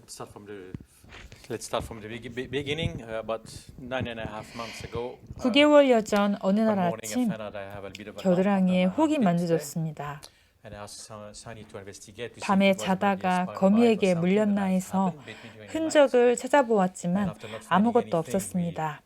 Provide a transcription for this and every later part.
Let's start from the beginning. About 9.5 months ago, 9개월여 전 어느 날 one morning I 아침 found out I have a bit of a lump 겨드랑이에 on my 혹이 hip today, 만져졌습니다. and I asked Sunny to investigate to see 밤에 if it was maybe a 자다가 spider bite or 거미에게 something that 물렸나 has 해서 happened between during the night. 흔적을 And 찾아보았지만 after not finding 아무것도 anything, we 없었습니다.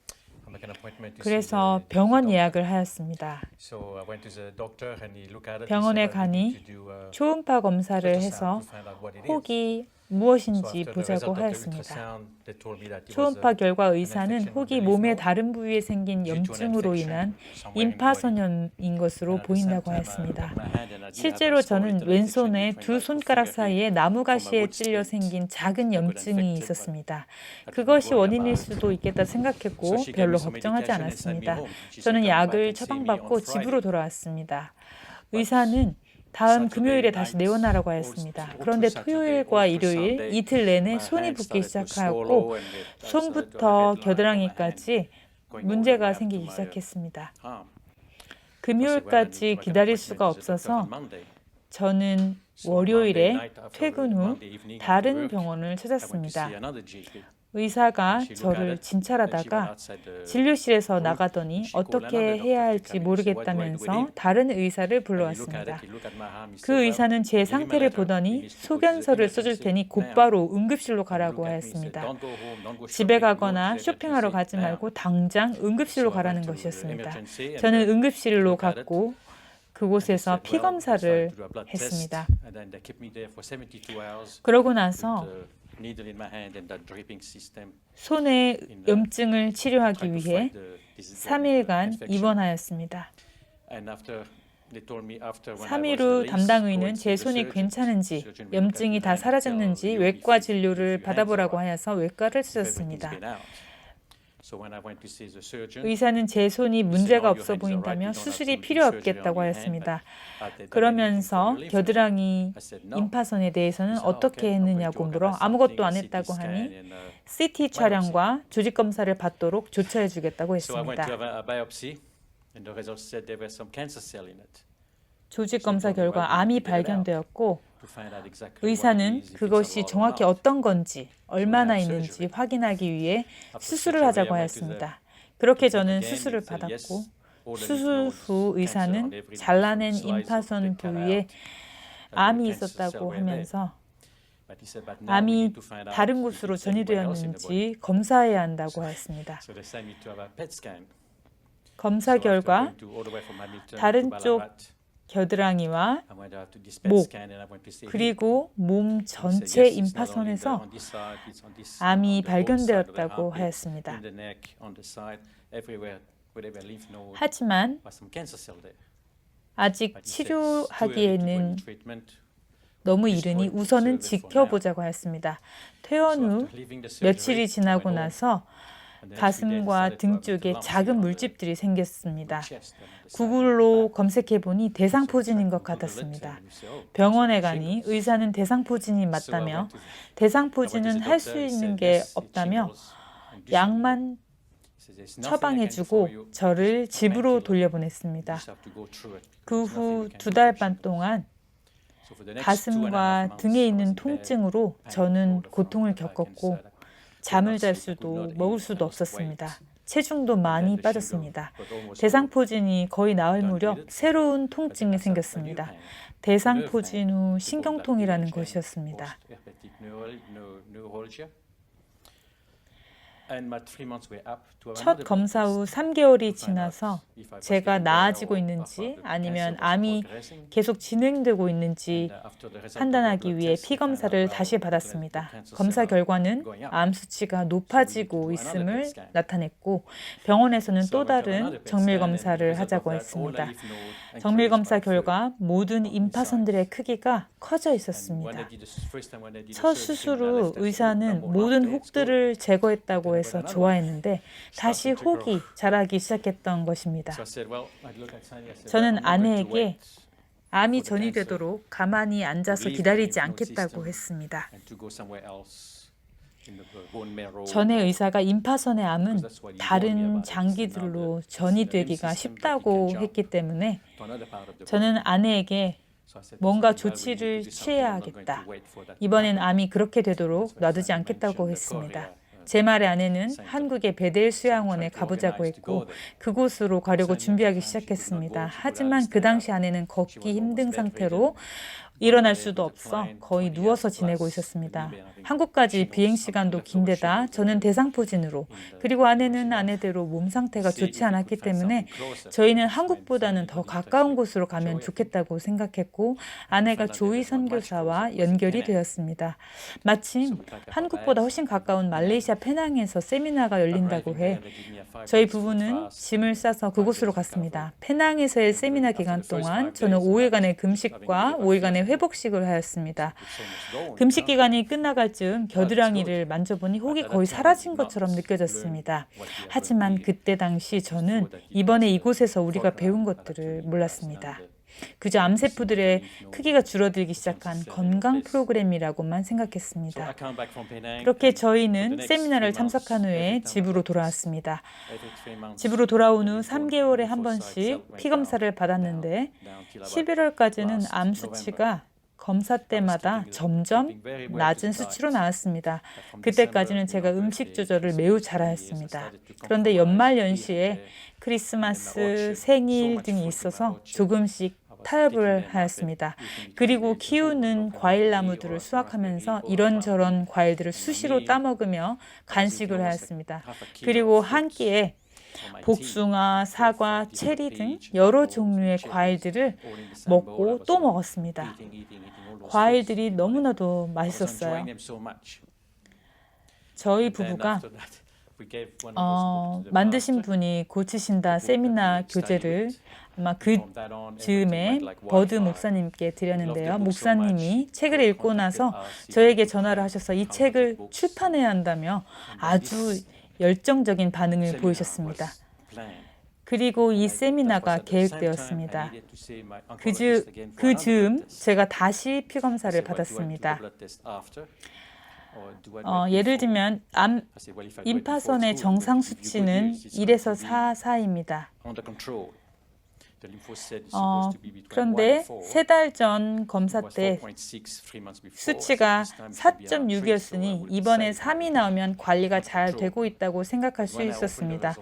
make an appointment to see 그래서 the 병원 doctor. 예약을 하였습니다. So I went to the doctor and he looked at it. He said, 병원에 well, we need to 가니 do 초음파 검사를 ultrasound 해서 to find out what it is. 혹이 So 무엇인지 after the 보자고 result of the 하였습니다. ultrasound, they told me that it was 초음파 결과 의사는 infection of 혹이 the lymph 몸의 node 다른 부위에 생긴 due to an 염증으로 infection 인한 somewhere in the body. 임파선염인 것으로 And at the same 보인다고 time, I 하였습니다. got my hand and I did have 실제로 a small 저는 little infection 왼손에 between 두 my two 손가락 finger 사이에 from a 나무가시에 wood 찔려 split. 생긴 작은 I got 염증이 infected, but 있었습니다. I didn't 그것이 worry 원인일 about it. 수도 있겠다 So 생각했고 she gave 별로 me some 걱정하지 medication and sent me 않았습니다. home. She said, 저는 come back 약을 and see me on 처방받고 집으로 Friday. 돌아왔습니다. But 의사는 다음 Saturday 금요일에 다시 night, 내원하라고 all 하였습니다. through 그런데 Saturday, 토요일과 all through 일요일 Sunday, 이틀 내내 my 손이 hand 붓기 started to 시작하였고 swallow and I started to have 손부터 headline on my hand 겨드랑이까지 going all the way 문제가 up to 생기기 my 시작했습니다. arm. I said, well, I need 금요일까지 to make an 기다릴 appointment 수가 with the doctor 없어서 on Monday. 저는 So on Monday 월요일에 night after 퇴근 후 Monday evening after 다른 work, 병원을 I went to 찾았습니다. see another GP. 의사가 And she looked at 저를 it and she went 진찰하다가 outside the 진료실에서 room and 나가더니 she called 어떻게 another 해야 doctor to 할지 come in. She said, what do I do with 모르겠다면서 him? 다른 의사를 And he looked at 불러왔습니다. it, he looked at my arm, he 그 said, well, 의사는 제 give him a 상태를 letter. He 보더니 needs to go to the 소견서를 써줄 emergency 테니 now. 곧바로 응급실로 And he 가라고 looked at me and said, 하였습니다. don't go home, don't go 집에 shopping, go to 가거나 the 쇼핑하러 emergency 가지 now. 말고 당장 응급실로 So I 가라는 went to the 것이었습니다. emergency and 저는 they 응급실로 looked at it. 갔고 And they 그곳에서 said, 피 well, they 검사를 started to do a blood test, 했습니다. and then they kept me there for 72 hours 그러고 with 나서 the needle in my hand and that dripping system, 손의 염증을 trying 치료하기 to 위해 fight the 3일간 infection. 입원하였습니다. And after they told me after when I 3일 was 후 released, 담당 go 의는 and 제 see the 손이 surgeon. 괜찮은지 Surgeon will look at 염증이 your 다 hand and tell 사라졌는지 you 외과 if 진료를 your hands are 받아보라고 up, 하여서 외과를 if everything's 찾았습니다. been out. So when I went to see the surgeon, 의사는 제 손이 he said, 문제가 "Oh, your 없어 hands are right. 보인다며 You don't have 수술이 to do 필요 surgery on 없겠다고 your hand, 하였습니다. but have they done anything for 그러면서 your lymph node?" 겨드랑이 I said, "No." 임파선에 대해서는 He said, 어떻게 "Okay, I'm going 했느냐고 to 물어 organize 아무것도 something, 안 a CT 했다고 scan 하니 and a CT biopsy." 촬영과 조직 검사를 받도록 조처해 주겠다고 So I went to 했습니다. have a biopsy, and the results said there were some cancer cell in it. 조직 검사 결과 암이 발견되었고 To find out exactly what it 의사는 is, if it's a 그것이 lot or 정확히 not. 어떤 건지 얼마나 have 있는지 surgery. 확인하기 위해 After 수술을 surgery, 하자고 I went to 하였습니다. 그렇게 the 저는 again, 수술을 he said, yes, 받았고 all the lymph 수술 nodes, 후 cancer on 의사는 every 잘라낸 different slice of 임파선 the cut 부위에 out, that 암이 the cancer cell 있었다고 were there. 하면서 But he said, but now we 암이 need to find out 다른 if 곳으로 it's anywhere else in the body. 전이되었는지 검사해야 한다고 하였습니다. So they sent me to have a PET scan. 검사 So after 결과 going to all the way from Hamilton to 다른 쪽 Ballarat, 겨드랑이와 I went out to this PET 목, scan and I went to see him. 그리고 몸 He said, 전체 yes, it's not only 임파선에서 on this side, it's on this, 암이 on the whole side of the 발견되었다고 armpit, 하였습니다. in the neck, on the side, everywhere, wherever lymph node, 하지만 was some cancer cell there. 아직 But he said, it's too early to do any 치료하기에는 treatment. 너무 이르니 우선은 지켜보자고 하였습니다. 퇴원 So 후 after leaving the surgery, 며칠이 I 지나고 went home, 나서 and then 3 days 가슴과 decided to 등 have 쪽에 lumps 작은 on the 물집들이 생겼습니다. chest and on the side of the 구글로 back. 검색해보니 대상포진인 것 So I 같았습니다. checked and he said, "Oh, 병원에 it's 가니 shingles." 의사는 대상포진이 So I 맞다며 went to the 대상포진은 할 수 doctor, he 있는 said, 게 "Yes, it's 없다며 shingles." And this 약만 he said, "There's nothing I can do for 처방해주고 you. 저를 It's a 집으로 painkiller. You 돌려보냈습니다. just have to go through it 그 because there's nothing 후 we can 두 do 달 for 반 shingles." 동안 So for the next 2.5 가슴과 months, 등에 I 있는 was in bed, 통증으로 pain 저는 all the 고통을 front, back and 겪었고 side. I could 잠을 not 잘 sleep, I could 수도 not 먹을 eat, 수도 I lost 없었습니다. weight. 체중도 And then 많이 the shingle 빠졌습니다. got almost all 대상포진이 거의 나을 done 무렵 with it. 새로운 But then 통증이 I started a new 생겼습니다. pain, a nerve pain. 대상포진 후 They call that 신경통이라는 PHN, 것이었습니다. post-herpetic neuralgia. And my 3 months were up to have 첫 another blood 검사 후 test 3개월이 to find out 지나서 if I was 제가 getting better 나아지고 or 있는지 if the 아니면 cancer was 암이 progressing. 계속 진행되고 있는지 And after the result of the 판단하기 blood 위해 test, 피 they found out, 검사를 well, 다시 the 받았습니다. cancer 검사 cell are 결과는 going up. 암 수치가 So we need to 높아지고 do another 있음을 PET scan. 나타냈고 병원에서는 So 또 I went to have 다른 another PET 정밀 scan, and the 검사를 result of 하자고 that, all the 했습니다. lymph node 정밀 increased 검사 by a third 결과 모든 on this 임파선들의 side. 크기가 커져 And when 있었습니다. they did the first time when they did the 첫 surgery, 수술 when I 후 left, they said, "Oh, no 의사는 more 모든 lump there, it's good." 혹들을 제거했다고 Then I 해서 got another one. 좋아했는데 다시 Started to grow. 혹이 자라기 시작했던 것입니다. So I said, well, I'd look at Sunny. I said, well, 저는 I'm not going to 아내에게 wait 암이 for the cancer 전이되도록 가만히 앉아서 to leave the 기다리지 lymph node 않겠다고 system 했습니다. and to go somewhere else in the bone marrow. 전에 의사가 임파선의 암은 Because that's what he warned me 다른 about. It's another 장기들로 it's in the lymph 전이되기가 system that you 쉽다고 can jump 했기 때문에 to another part of the body. 저는 아내에게 뭔가 조치를 취해야 하겠다. 이번엔 암이 그렇게 되도록 놔두지 않겠다고 했습니다. 제 말의 아내는 한국의 베델 수양원에 가보자고 했고 그곳으로 가려고 준비하기 시작했습니다. 하지만 그 당시 아내는 걷기 힘든 상태로 일어날 수도 없어 거의 누워서 지내고 있었습니다. 한국까지 비행 시간도 긴데다 저는 대상포진으로 그리고 아내는 아내대로 몸 상태가 좋지 않았기 때문에 저희는 한국보다는 더 가까운 곳으로 가면 좋겠다고 생각했고 아내가 조이 선교사와 연결이 되었습니다. 마침 한국보다 훨씬 가까운 말레이시아 페낭에서 세미나가 열린다고 해 저희 부부는 짐을 싸서 그곳으로 갔습니다. 페낭에서의 세미나 기간 동안 저는 5일간의 금식과 5일간의 회복식을 하였습니다. 금식 기간이 끝나갈 즈음 겨드랑이를 만져보니 혹이 거의 사라진 것처럼 느껴졌습니다. 하지만 그때 당시 저는 이번에 이곳에서 우리가 배운 것들을 몰랐습니다. 그저 암세포들의 크기가 줄어들기 시작한 건강 프로그램이라고만 생각했습니다. 그렇게 저희는 세미나를 참석한 후에 집으로 돌아왔습니다. 집으로 돌아온 후 3개월에 한 번씩 피검사를 받았는데 11월까지는 암 수치가 검사 때마다 점점 낮은 수치로 나왔습니다. 그때까지는 제가 음식 조절을 매우 잘하였습니다. 그런데 연말 연시에 크리스마스, 생일 등이 있어서 조금씩 타협을 하였습니다. 그리고 키우는 과일 나무들을 수확하면서 이런저런 과일들을 수시로 따먹으며 간식을 하였습니다. 그리고 한 끼에 복숭아, 사과, 체리 등 여러 종류의 과일들을 먹고 또 먹었습니다. 과일들이 너무나도 맛있었어요. 저희 부부가 만드신 분이 고치신다 세미나 교재를 아마 그 즈음에 버드 목사님께 드렸는데요. 목사님이 책을 읽고 나서 저에게 전화를 하셔서 이 책을 출판해야 한다며 아주 열정적인 반응을 보이셨습니다. 그리고 이 세미나가 계획되었습니다. 그 즈음 제가 다시 피검사를 받았습니다. 예를 들면 임파선의 정상 수치는 1에서 4 사이입니다. 그런데 3달 전 검사 때 수치가 4.6이었으니 이번에 3이 나오면 관리가 잘 되고 있다고 생각할 수 있었습니다.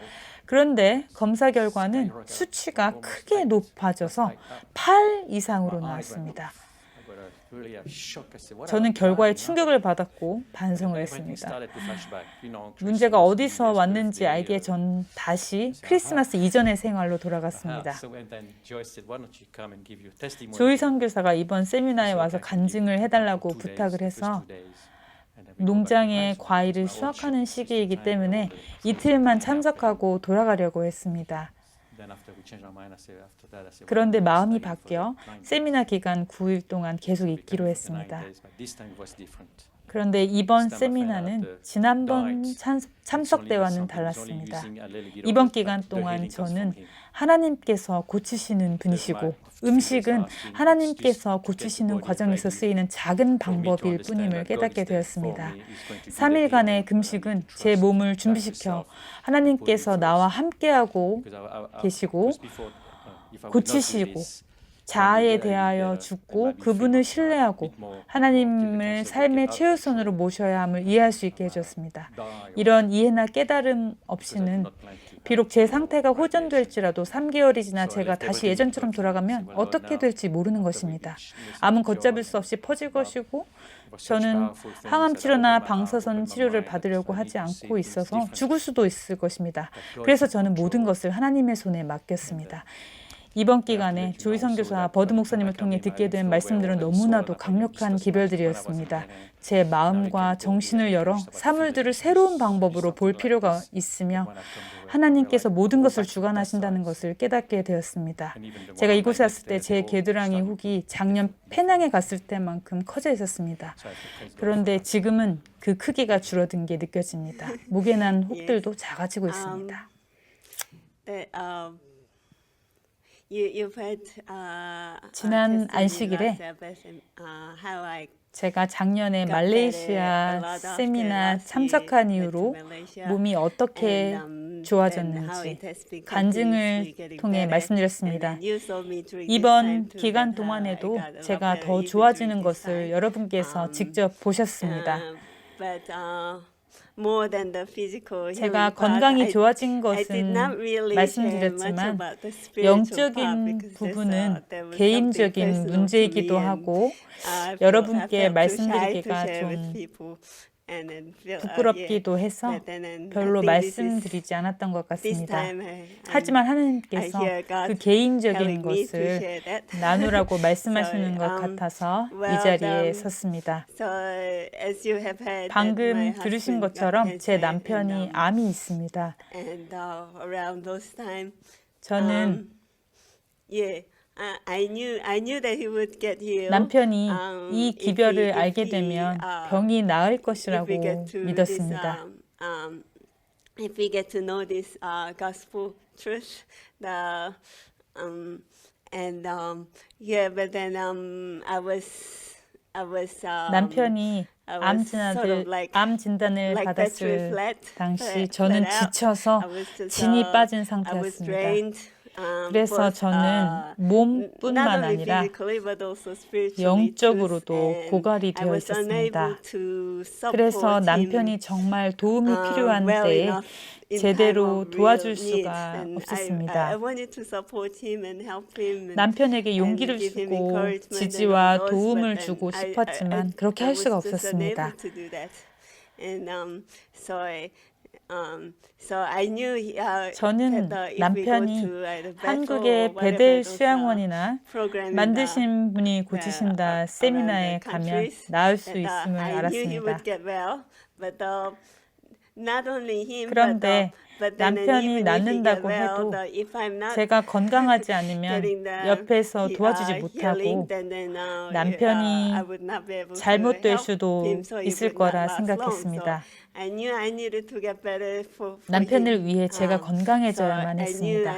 그런데 검사 결과는 수치가 크게 높아져서 8 이상으로 나왔습니다. 저는 결과에 충격을 받았고 반성을 했습니다. 문제가 어디서 왔는지 알기에 전 다시 크리스마스 이전의 생활로 돌아갔습니다. 조이 선교사가 이번 세미나에 와서 간증을 해달라고 부탁을 해서 농장에 과일을 수확하는 시기이기 때문에 이틀만 참석하고 돌아가려고 했습니다. 그런데 마음이 바뀌어 세미나 기간 9일 동안 계속 있기로 했습니다. 그런데 이번 세미나는 지난번 참석 때와는 달랐습니다. 이번 기간 동안 저는 하나님께서 고치시는 분이시고 음식은 하나님께서 고치시는 과정에서 쓰이는 작은 방법일 뿐임을 깨닫게 되었습니다. 3일간의 금식은 제 몸을 준비시켜 하나님께서 나와 함께하고 계시고 고치시고 자아에 대하여 죽고 그분을 신뢰하고 하나님을 삶의 최우선으로 모셔야 함을 이해할 수 있게 해줬습니다. 이런 이해나 깨달음 없이는 비록 제 상태가 호전될지라도 3개월이 지나 제가 다시 예전처럼 돌아가면 어떻게 될지 모르는 것입니다. 암은 걷잡을 수 없이 퍼질 것이고 저는 항암 치료나 방사선 치료를 받으려고 하지 않고 있어서 죽을 수도 있을 것입니다. 그래서 저는 모든 것을 하나님의 손에 맡겼습니다. 이번 기간에 조이 선교사 버드 목사님을 통해 듣게 된 말씀들은 너무나도 강력한 기별들이었습니다. 제 마음과 정신을 열어 사물들을 새로운 방법으로 볼 필요가 있으며 하나님께서 모든 것을 주관하신다는 것을 깨닫게 되었습니다. 제가 이곳에 왔을 때 제 겨드랑이 혹이 작년 페낭에 갔을 때만큼 커져 있었습니다. 그런데 지금은 그 크기가 줄어든 게 느껴집니다. 목에 난 혹들도 작아지고 있습니다. 지난 안식일에 제가 작년에 말레이시아 세미나 참석한 이후로 몸이 어떻게 좋아졌는지 간증을 통해 말씀드렸습니다. 이번 기간 동안에도 제가 더 좋아지는 것을 여러분께서 직접 보셨습니다. 제가 건강이 좋아진 것은 말씀드렸지만 영적인 부분은 개인적인 문제이기도 하고 여러분께 말씀드리기가 좀 부끄럽기도 해서 별로 말씀드리지 않았던 것 같습니다. 하지만 하나님께서 그 개인적인 것을 나누라고 말씀하시는 것 같아서 이 자리에 섰습니다. 방금 들으신 것처럼 제 남편이 암이 있습니다. 저는 남편이 이 기별을 알게 되면 병이 나을 것이라고 믿었습니다. If we get to know this gospel truth, but then I was 남편이 암 진단을 받았을 당시 저는 지쳐서 진이 빠진 상태였습니다. 그래서 저는 몸뿐만 아니라 영적으로도 고갈이 되어 있었습니다. 그래서 남편이 정말 도움이 필요한 때에 제대로 도와줄 수가 없었습니다. 남편에게 용기를 주고 지지와 도움을 주고 싶었지만 그렇게 할 수가 없었습니다. 저는 남편이 한국의 베델 수양원이나 만드신 분이 고치신다 세미나에 가면 나을 수 있음을 알았습니다. 그런데 남편이 낫는다고 해도 제가 건강하지 않으면 옆에서 도와주지 못하고 남편이 잘못될 수도 있을 거라 생각했습니다. 남편을 위해 제가 건강해져야만 했습니다.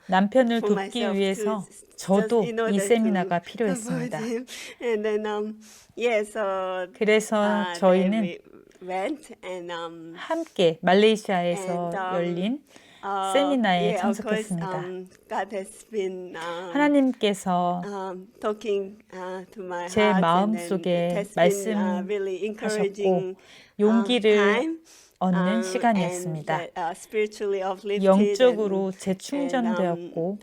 남편을 돕기 위해서 저도 이 세미나가 필요했습니다. 그래서 저희는 함께 말레이시아에서 열린 세미나에 참석했습니다. 하나님께서 제 마음속에 말씀하셨고 용기를 얻는 시간이었습니다. 영적으로 재충전되었고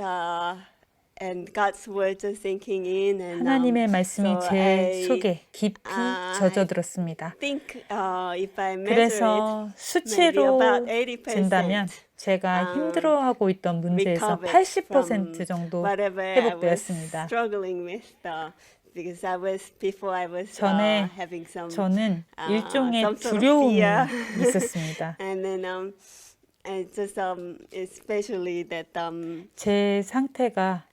하나님의 말씀이 제 속에 깊이 젖어들었습니다. 그래서 수치로 진다면 제가 힘들어하고 있던 문제에서 80% 정도 회복되었습니다. 전에 저는 일종의 두려움이 있었습니다. 제 상태가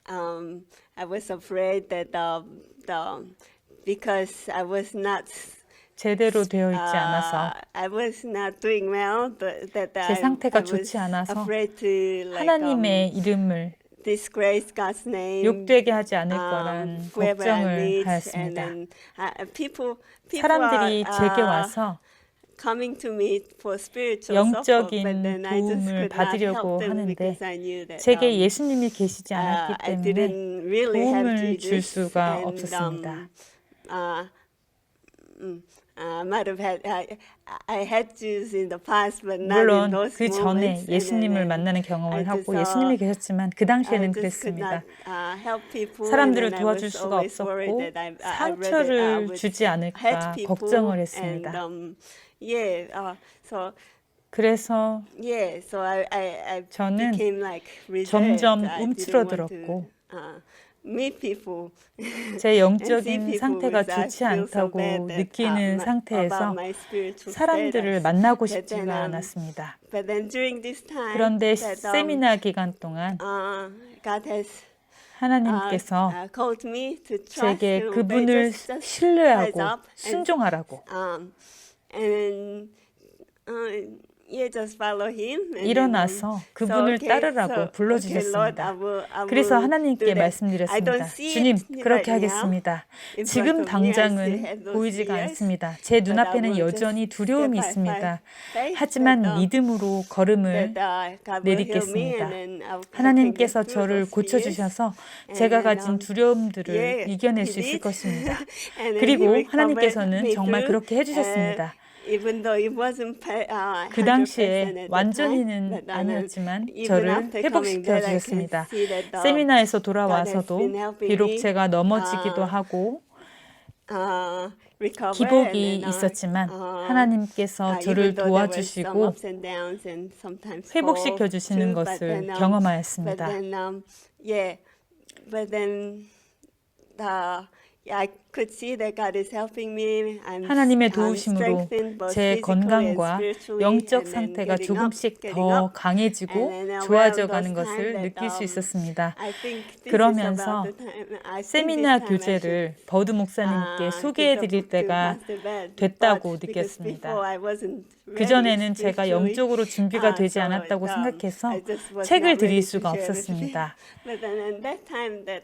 제대로 되어 있지 않아서 제 상태가 좋지 않아서 하나님의 이름을 욕되게 하지 않을 거란 걱정을 하였습니다. 사람들이 제게 와서 영적인 도움을 받으려고 하는데 제게 예수님이 계시지 않았기 때문에 도움을 줄 수가 없었습니다. 물론 그 전에 예수님을 만나는 경험을 하고 예수님이 계셨지만 그 당시에는 그랬습니다. 사람들을 도와줄 수가 없었고 상처를 주지 않을까 걱정을 했습니다. 그래서 저는 점점 움츠러들었고 제 영적인 상태가 좋지 않다고 느끼는 상태에서 사람들을 만나고 싶지가 않았습니다. 그런데 세미나 기간 동안 하나님께서 제게 그분을 신뢰하고 순종하라고 just follow him. And 일어나서 그분을 so, okay, 따르라고 so, 불러주셨습니다. okay, Lord, I will 그래서 do 하나님께 that. I 말씀드렸습니다. don't see 주님, it 그렇게 right now 하겠습니다. in 지금 front of me. I still 당장은 have those 보이지가 fears, 않습니다. 제 but I 눈앞에는 will 여전히 just 두려움이 step by 있습니다. faith 하지만 that, 믿음으로 걸음을 God will heal me, 내딛겠습니다. and then I can 하나님께서 get through 저를 those fears. 고쳐주셔서 And 제가 then, 가진 두려움들을 yeah, 이겨낼 he 수 있을 did. 것입니다. And then he 그리고 recovered 하나님께서는 me 정말 through, 그렇게 해주셨습니다. even though it wasn't 그 100% 당시에 at the time, 완전히는 but 아니었지만 even 저를 after coming 회복시켜 back, I could 주셨습니다. see that 세미나에서 God has 돌아와서도 been helping 비록 me, 제가 넘어지기도 하고 recover, 기복이 and then, 있었지만 하나님께서 저를 even though there were some 도와주시고 ups and downs and sometimes 회복시켜 fall 주시는 too, but 것을 then, 경험하였습니다. but then I could see that God is helping me. 하나님의 I'm 도우심으로 strengthened both 제 physically and 건강과 spiritually, 영적 and then 상태가 getting up, 조금씩 getting 더 up. 강해지고 And then 좋아져 around 가는 those 것을 time that, 느낄 수 있었습니다. I think this 그러면서 is about the time, I think 세미나 this time I 교재를 should, 버드 목사님께 give 소개해 the 드릴 book to 때가 Pastor Ben, 됐다고 but because 느꼈습니다. before I wasn't 그전에는 ready 제가 spiritually, 영적으로 준비가 되지 so, 않았다고 생각해서 I just was 책을 not ready 드릴 to 수가 share with you. 없었습니다. But then at that time that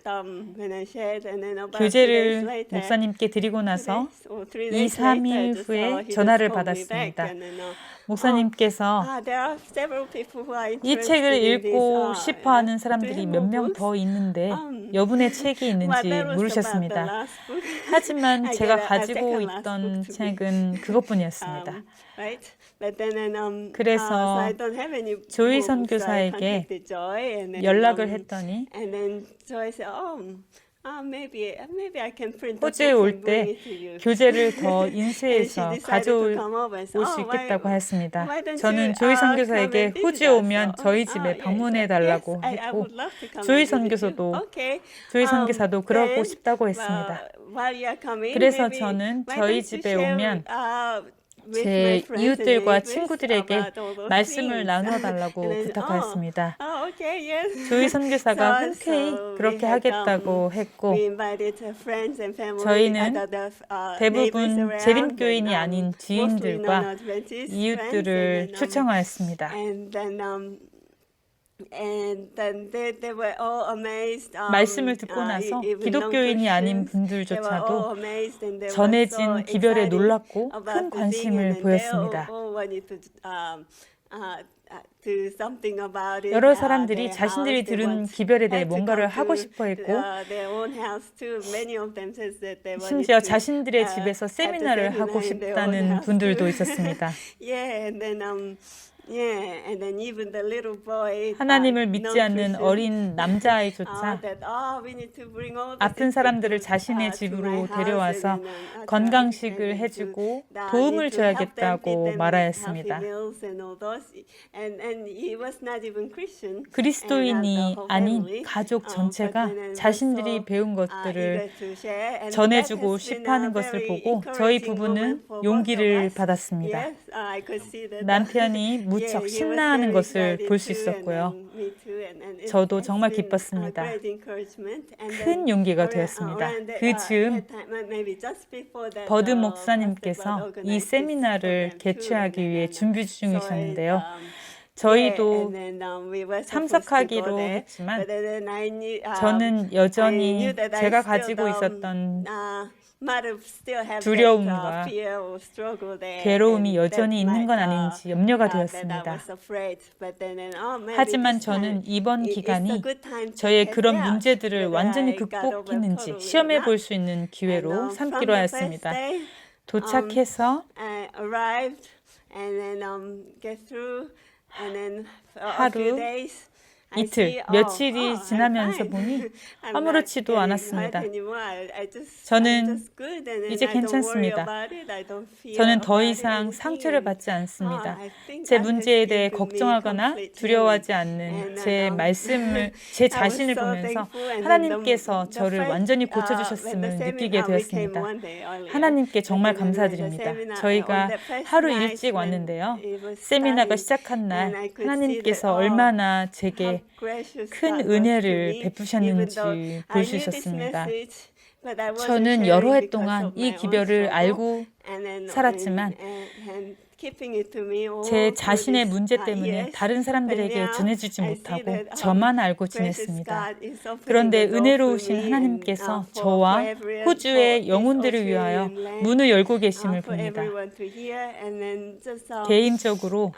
when I shared, and then about 2 days 교재를 later, 목사님께 드리고 2 나서 days or 3 2, days later, 3일 just, 후에 he just 전화를 called me back, 받았습니다. and then, 목사님께서 there are several people who are 이 책을 interested in this. 읽고 싶어하는 사람들이 do you 몇 have 명 more 더 books? 있는데 여분의 책이 Well, 있는지 that was about the 물으셨습니다. last book. 하지만 I 제가 get a 가지고 second last 있던 book to be. 책은 그것뿐이었습니다. Right? But then, 그래서 so I don't have any 조이 more books. So I 선교사에게 contacted Joy, and then, 연락을 했더니 and then Joy said, maybe I can print the 호주에 books 올 and bring 때 it to you. 교재를 더 And she 인쇄해서 decided to 가져올 come over and say, 수 있겠다고 하였습니다. why don't 저는 you, 조이 come 선교사에게 and visit 호주에 us? 오면 저희 집에 Yes, 방문해 달라고 yes, I 했고 would love to come 조이 and visit you. 선교사도 Okay. 조이 선교사도 그러고 then, 싶다고 했습니다. while you are coming, 그래서 maybe 저는 why 저희 don't you 집에 share, 오면 with 제 my friends and 이웃들과 neighbors 친구들에게 about all those 말씀을 things. 나누어 달라고 And then, 부탁하였습니다. okay, yes. 조이 선교사가 So 흔쾌히 we 그렇게 had, 하겠다고 했고 we invited friends and family, 저희는 neighbors 대부분 around, 재림교인이 and, 아닌 mostly 지인들과 non-Adventist 이웃들을 friends, and 초청하였습니다. they were all amazed. 말씀을 듣고 나서 even 기독교인이 아닌 non-Christians, they were all 분들조차도 amazed and they were 전해진 so 기별에 excited 놀랐고 about 큰 the thing, 관심을 and they 보였습니다. all wanted to do something about it. 여러 사람들이 their 자신들이 house, they 들은 want- 기별에 대해 had to 뭔가를 come 하고 to, 싶어 했고 their own house too. Many of them says that they wanted 심지어 to, 자신들의 집에서 have the 세미나를 하고 seminar in their own 싶다는 house 분들도 too. 있었습니다. and then even the little boy, 하나님을 믿지 않는 non-Christian, 어린 남자아이조차 that, we need to bring all the 아픈 sick 사람들을 people, 자신의 to 집으로 my house 데려와서 and then, 건강식을 and then 해주고 to, 도움을 need to help them, feed 줘야겠다고 them 말하였습니다. healthy meals and all those. And he was not even Christian. 그리스도인이 and, 아닌 family, 가족 but 전체가 then 자신들이 also, 배운 것들을 eager to share. And 전해주고 that has been 싶어하는 a 것을 very 보고 저희 encouraging 부부는 moment for both 용기를 of us. 받았습니다. Yes, I could see that. 남편이 무척 he was 신나하는 very 것을 excited 볼 수 too, 있었고요. and me too, and 저도 it's 정말 been a 기뻤습니다. great encouragement. And 큰 then 용기가 around 되었습니다. that, 그 즈음 that time, maybe just before that, 버드 Pastor 목사님께서 Bud 이 organized this 세미나를 program too, 개최하기 and 위해 then, 준비 so 중이셨는데요. 저희도 참석하기로 했지만 저는 여전히 제가 가지고 있었던 두려움과 괴로움이 여전히 있는 건 아닌지 염려가 되었습니다. 하지만 저는 이번 기간이 저의 그런 문제들을 완전히 극복했는지 시험해 볼 수 있는 기회로 삼기로 하였습니다. 도착해서 하루, 이틀, 며칠이 지나면서 보니 아무렇지도 않았습니다. 저는 이제 괜찮습니다. 저는 더 이상 상처를 받지 않습니다. 제 문제에 대해 걱정하거나 두려워하지 않는 제 자신을 보면서 하나님께서 저를 완전히 고쳐주셨음을 느끼게 되었습니다. 하나님께 정말 감사드립니다. 저희가 하루 일찍 왔는데요. 세미나가 시작한 날 하나님께서 얼마나 제게 큰 은혜를 베푸셨는지 볼 수 있었습니다. 저는 여러 해 동안 이 기별을 알고 살았지만 keeping it to me all 제 through 자신의 these, 문제 때문에 years. 다른 사람들에게 But now 전해주지 I see 못하고 that, 저만 알고 precious 지냈습니다. God is opening 그런데 the door for 은혜로우신 me 하나님께서 and, for 저와 everyone, 호주의 for this 영혼들을 위하여 Australian land, 문을 열고 계심을 for 봅니다. everyone to hear. And then just, 개인적으로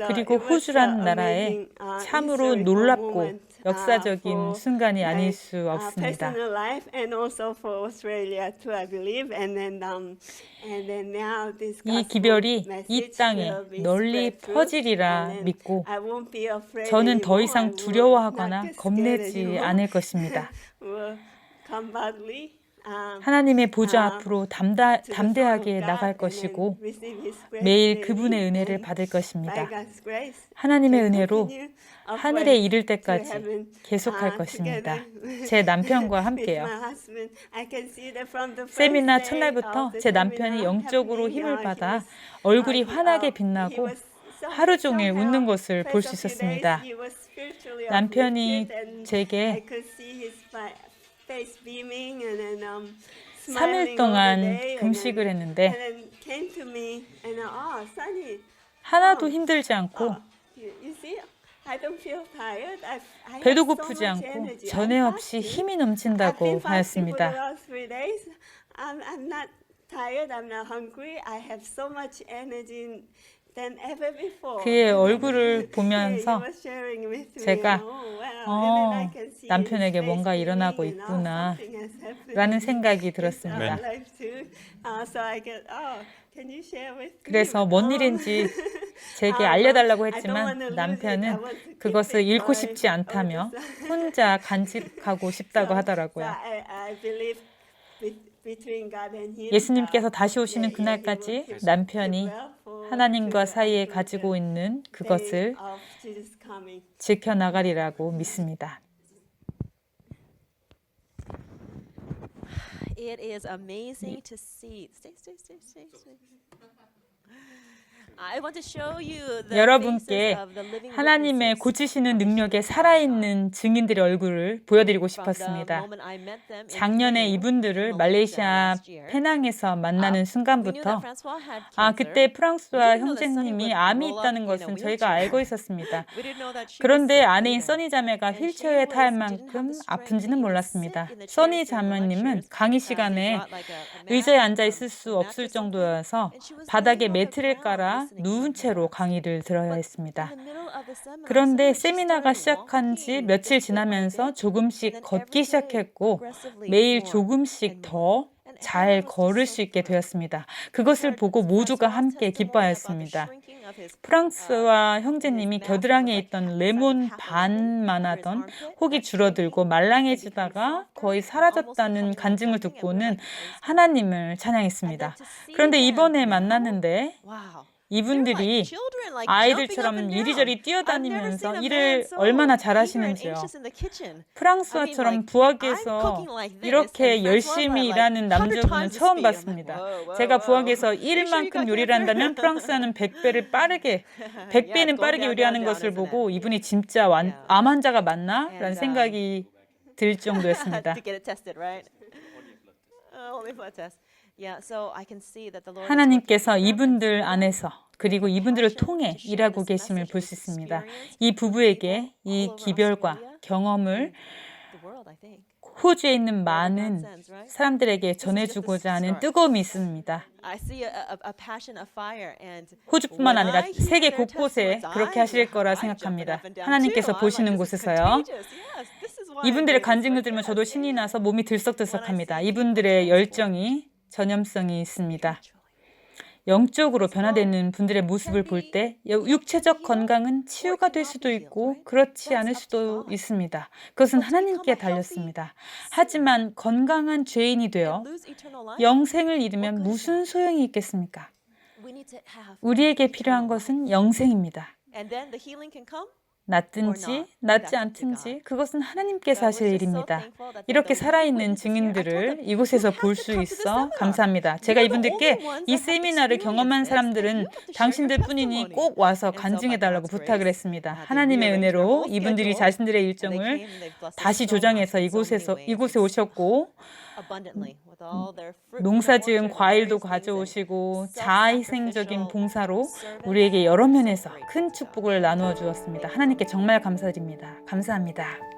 그리고 it was, 호주라는 나라에 amazing, 참으로 historical 놀랍고 moment, 역사적인 for 순간이 아닐 my, 수 없습니다. personal life and also for Australia too, I believe. And then now this 이 gospel 기별이 이 message 땅에 will be 널리 spread through, 퍼지리라 and then 믿고 I won't be afraid 저는 더 anymore. I 이상 will 두려워하거나 not get scared 겁내지 anymore. 않을 것입니다. Will come boldly, 하나님의 보좌 앞으로 to the throne of 담대하게 God 나갈 and then 것이고 receive His grace 매일 daily. 그분의 은혜를 And 받을 것입니다. by God's grace, 하나님의 can 은혜로 continue 하늘에 upward 이를 to 때까지 heaven, 계속할 것입니다. together 제 남편과 with 함께요. my husband. I can see that from the first 세미나 day 첫날부터 of the 제 남편이 seminar 영적으로 happening, 힘을 he 받아 was, 얼굴이 he 환하게 he 빛나고 was 하루 종일 somehow, 웃는 것을 볼 수 first few days, 있었습니다. he was spiritually 남편이 uplifted and I 제게 could see his face beaming and then 3일 smiling all the 동안 day, 금식을 and 했는데 then came to me and Sunny, 하나도 힘들지 않고 you see, I don't feel tired. I have 배도 so 고프지 much 않고 energy. 전에 I'm 없이 fasting. 힘이 I've 넘친다고 been fasting for the 하였습니다. last 3 days. I'm not tired. I'm not hungry. I have so much energy than ever before. 그의 얼굴을 Yeah, 보면서 he was sharing with me. 제가 Oh, wow. And then I can see 남편에게 his 뭔가 face 일어나고 beaming and, 있구나 something has happened 라는 in 생각이 his 들었습니다. life too. So I get, can you share with me? 그래서 뭔 일인지 제게 알려달라고 I don't 했지만 wanna lose it. I 남편은 want to keep 그것을 it, 잃고 so 싶지 I 않다며 just- 혼자 간직하고 싶다고 하더라고요. I believe between God and him, 예수님께서 다시 오시는 he will 그날까지 keep 남편이 well for 하나님과 the 사이에 day 가지고 있는 그것을 of Jesus coming. 지켜나가리라고 믿습니다. It is amazing to see. Stay. I want to show you the 여러분께 faces of the living 하나님의 witnesses. 고치시는 능력에 살아있는 증인들의 얼굴을 보여드리고 From the 싶었습니다. moment I met them in 작년에 Penang, 이분들을 Malaysia 말레이시아 last year, 페낭에서 만나는 we knew 순간부터 that Francois had 그때 cancer. 프랑스와 We didn't know that Sunny 형제님이 would 암이 roll 있다는 up in a 것은 저희가 wheelchair. 알고 있었습니다. We didn't know that she was 그런데 sick 아내인 either. 써니 자매가 And she 휠체어에 was- 탈 didn't have 만큼 the strength 아픈지는 to even 몰랐습니다. sit in the 써니 chairs during the 자매님은 lectures. 강의 They 시간에 brought like a mat, 의자에 앉아 있을 a 수 없을 mattress or something, 정도여서 and she was 바닥에 laying on the 매트를 ground 깔아 listening to 누운 the 채로 class. 강의를 들어야 But 했습니다. in the middle of the seminar, 그런데 suddenly she 세미나가 started 시작한 지 walking 며칠 just bit by 지나면서 bit, and 조금씩 then 걷기 every day 시작했고 progressively 매일 more 조금씩 and 더 more. And 잘 everyone was 걸을 just 수 so 있게 proud. 되었습니다. 그것을 보고 모두가 함께 기뻐하였습니다. 프랑스와 형제님이 겨드랑이에 있던 레몬 반만하던 혹이 줄어들고 말랑해지다가 거의 사라졌다는 간증을 듣고는 하나님을 찬양했습니다. 그런데 이번에 만났는데 이분들이 아이들처럼 이리저리 뛰어다니면서 일을 얼마나 잘하시는지요. 프랑스어처럼 부엌에서 이렇게 열심히 일하는 남자분은 처음 봤습니다. 제가 부엌에서 1만큼 요리를 한다면 프랑스어는 100배는 빠르게 요리하는 것을 보고 이분이 진짜 암 환자가 맞나? 라는 생각이 들 정도였습니다. 하나님께서 이분들 안에서 그리고 이분들을 통해 일하고 계심을 볼 수 있습니다. 이 부부에게 이 기별과 경험을 호주에 있는 많은 사람들에게 전해주고자 하는 뜨거움이 있습니다. 호주뿐만 아니라 세계 곳곳에 그렇게 하실 거라 생각합니다. 하나님께서 보시는 곳에서요. 이분들의 간증을 들으면 저도 신이 나서 몸이 들썩들썩합니다. 이분들의 열정이 전염성이 있습니다. 영적으로 변화되는 분들의 모습을 볼 때 육체적 건강은 치유가 될 수도 있고 그렇지 않을 수도 있습니다. 그것은 하나님께 달렸습니다. 하지만 건강한 죄인이 되어 영생을 잃으면 무슨 소용이 있겠습니까? 우리에게 필요한 것은 영생입니다. 낫든지 낫지 않든지 그것은 하나님께서 하실 일입니다. 이렇게 살아있는 증인들을 이곳에서 볼 수 있어 감사합니다. 제가 이분들께 이 세미나를 경험한 사람들은 당신들 뿐이니 꼭 와서 간증해달라고 부탁을 했습니다. 하나님의 은혜로 이분들이 자신들의 일정을 다시 조정해서 이곳에 오셨고 농사지은 과일도 가져오시고 자아희생적인 봉사로 우리에게 여러 면에서 큰 축복을 나누어 주었습니다. 하나님께 정말 감사드립니다. 감사합니다.